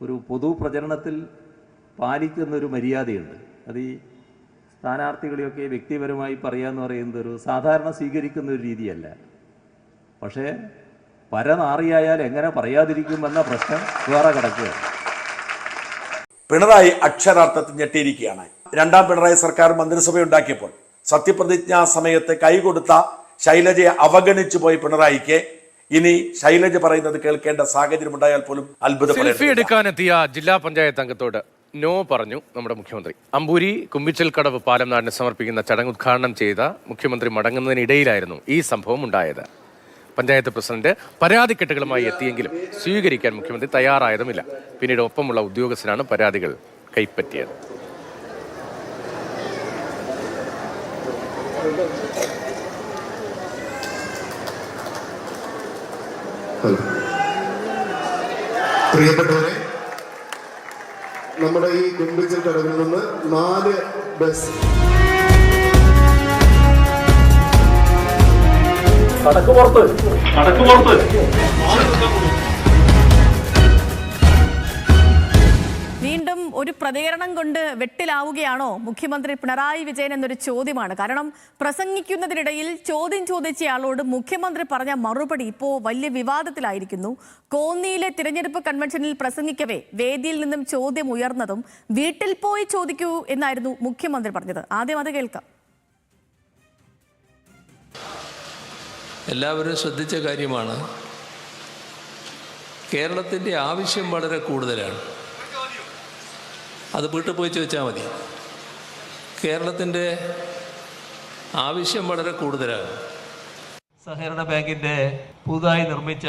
ഒരു പൊതു പ്രചരണത്തിൽ പാലിക്കുന്നൊരു മര്യാദയുണ്ട്. അത് ഈ സ്ഥാനാർത്ഥികളെയൊക്കെ വ്യക്തിപരമായി പറയാമെന്ന് പറയുന്നത് ഒരു സാധാരണ സ്വീകരിക്കുന്ന ഒരു രീതിയല്ല. പക്ഷേ പരനാറിയായാൽ എങ്ങനെ പറയാതിരിക്കുമെന്ന പ്രശ്നം വേറെ കിടക്കുകയാണ്. പിണറായി അക്ഷരാർത്ഥത്തിൽ ഞെട്ടിയിരിക്കുകയാണ്. രണ്ടാം പിണറായി സർക്കാർ മന്ത്രിസഭയുണ്ടാക്കിയപ്പോൾ സത്യപ്രതിജ്ഞാ സമയത്ത് കൈകൊടുത്ത ശൈലജയെ അവഗണിച്ചു പോയി പിണറായിക്ക് ഇനി ശൈലജ പറയുന്നത് കേൾക്കേണ്ട സാഹചര്യം ഉണ്ടായാൽ പോലും അത്ഭുതപ്പെടേണ്ട. സെൽഫി എടുക്കാനെത്തിയ ജില്ലാ പഞ്ചായത്ത് അംഗത്തോട് നോ പറഞ്ഞു നമ്മുടെ മുഖ്യമന്ത്രി. അമ്പൂരി കുമ്പിച്ചൽക്കടവ് പാലം നാടിന് സമർപ്പിക്കുന്ന ചടങ്ങ് ഉദ്ഘാടനം ചെയ്ത മുഖ്യമന്ത്രി മടങ്ങുന്നതിനിടയിലായിരുന്നു ഈ സംഭവം ഉണ്ടായത്. പഞ്ചായത്ത് പ്രസിഡന്റ് പരാതിക്കെട്ടുകളുമായി എത്തിയെങ്കിലും സ്വീകരിക്കാൻ മുഖ്യമന്ത്രി തയ്യാറായതുമില്ല. പിന്നീട് ഒപ്പമുള്ള ഉദ്യോഗസ്ഥരാണ് പരാതികൾ കൈപ്പറ്റിയത്. പ്രിയപ്പെട്ടവരെ, നമ്മുടെ ഈ കുമ്പിച്ചൽ കടവിൽ നിന്ന് 4 ബസ് വീണ്ടും ഒരു പ്രതികരണം കൊണ്ട് വെട്ടിലാവുകയാണോ മുഖ്യമന്ത്രി പിണറായി വിജയൻ എന്നൊരു ചോദ്യമാണ്. കാരണം പ്രസംഗിക്കുന്നതിനിടയിൽ ചോദ്യം ചോദിച്ചയാളോട് മുഖ്യമന്ത്രി പറഞ്ഞ മറുപടി ഇപ്പോൾ വലിയ വിവാദത്തിലായിരിക്കുന്നു. കോന്നിയിലെ തിരഞ്ഞെടുപ്പ് കൺവെൻഷനിൽ പ്രസംഗിക്കവേ വേദിയിൽ നിന്നും ചോദ്യം ഉയർന്നതും വീട്ടിൽ പോയി ചോദിക്കൂ എന്നായിരുന്നു മുഖ്യമന്ത്രി പറഞ്ഞത്. ആദ്യം അത് കേൾക്കാം. എല്ലാവരും ശ്രദ്ധിച്ച കാര്യമാണ്. കേരളത്തിൻ്റെ ആവശ്യം വളരെ കൂടുതലാണ്. അത് വീട്ടിൽ പോയി ചോദിച്ചാൽ മതി. കേരളത്തിൻ്റെ ആവശ്യം വളരെ കൂടുതലാണ്. സഹകരണ ബാങ്കിൻ്റെ പുതുതായി നിർമ്മിച്ച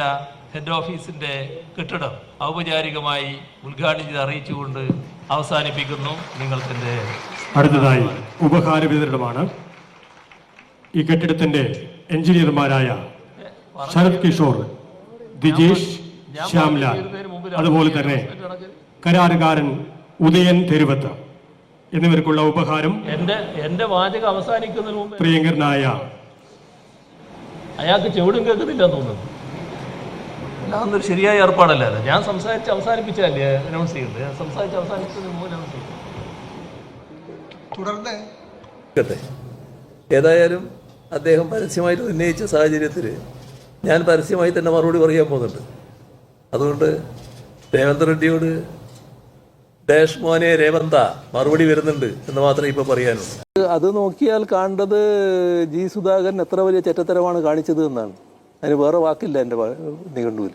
ഹെഡ് ഓഫീസിൻ്റെ കെട്ടിടം ഔപചാരികമായി ഉദ്ഘാടനം ചെയ്ത് അറിയിച്ചുകൊണ്ട് അവസാനിപ്പിക്കുന്നു. നിങ്ങൾക്കെൻ്റെ അടുത്തതായി ഉപഹാര വിതരണമാണ്. ഈ കെട്ടിടത്തിൻ്റെ എഞ്ചിനീയർമാരായ ശരത് കിഷോർ, ദിജേഷ്, ശ്യാംലാൽ, അതുപോലെ തന്നെ കരാറുകാരൻ ഉദയൻ തെരുവത്ത് എന്നിവർക്കുള്ള ഉപഹാരം എന്റെ വാചകം അവസാനിക്കുന്നതിന് മുമ്പ് പ്രിയങ്കരനായ അയാൾക്ക് ചെവിടും കേൾക്കുന്നില്ല തോന്നുന്നു. അതൊന്നൊരു ശരിയായ ഏർപ്പാടല്ല. ഞാൻ സംസാരിച്ച് അവസാനിപ്പിച്ചല്ലേ അനൗൺസ് ചെയ്യുന്നത്. ഞാൻ സംസാരിച്ച് അവസാനിച്ചതിന് മുമ്പ് അനൗൺസ് ചെയ്യും. തുടർന്ന് ഏതായാലും അദ്ദേഹം പരസ്യമായിട്ട് ഉന്നയിച്ച സാഹചര്യത്തിൽ ഞാൻ പരസ്യമായി തന്നെ മറുപടി പറയാൻ പോകുന്നുണ്ട്. അതുകൊണ്ട് രേവന്ത് റെഡ്ഡിയോട് ഡാഷ് മോനെ രേവന്ത മറുപടി വരുന്നുണ്ട് എന്ന് മാത്രമേ ഇപ്പോൾ പറയാനുള്ളൂ. അത് നോക്കിയാൽ കാണേണ്ടത് ജി സുധാകരൻ എത്ര വലിയ ചെറ്റത്തരമാണ് കാണിച്ചത് എന്നാണ്. അതിന് വേറെ വാക്കില്ല എൻ്റെ നിഘണ്ടുവിൽ.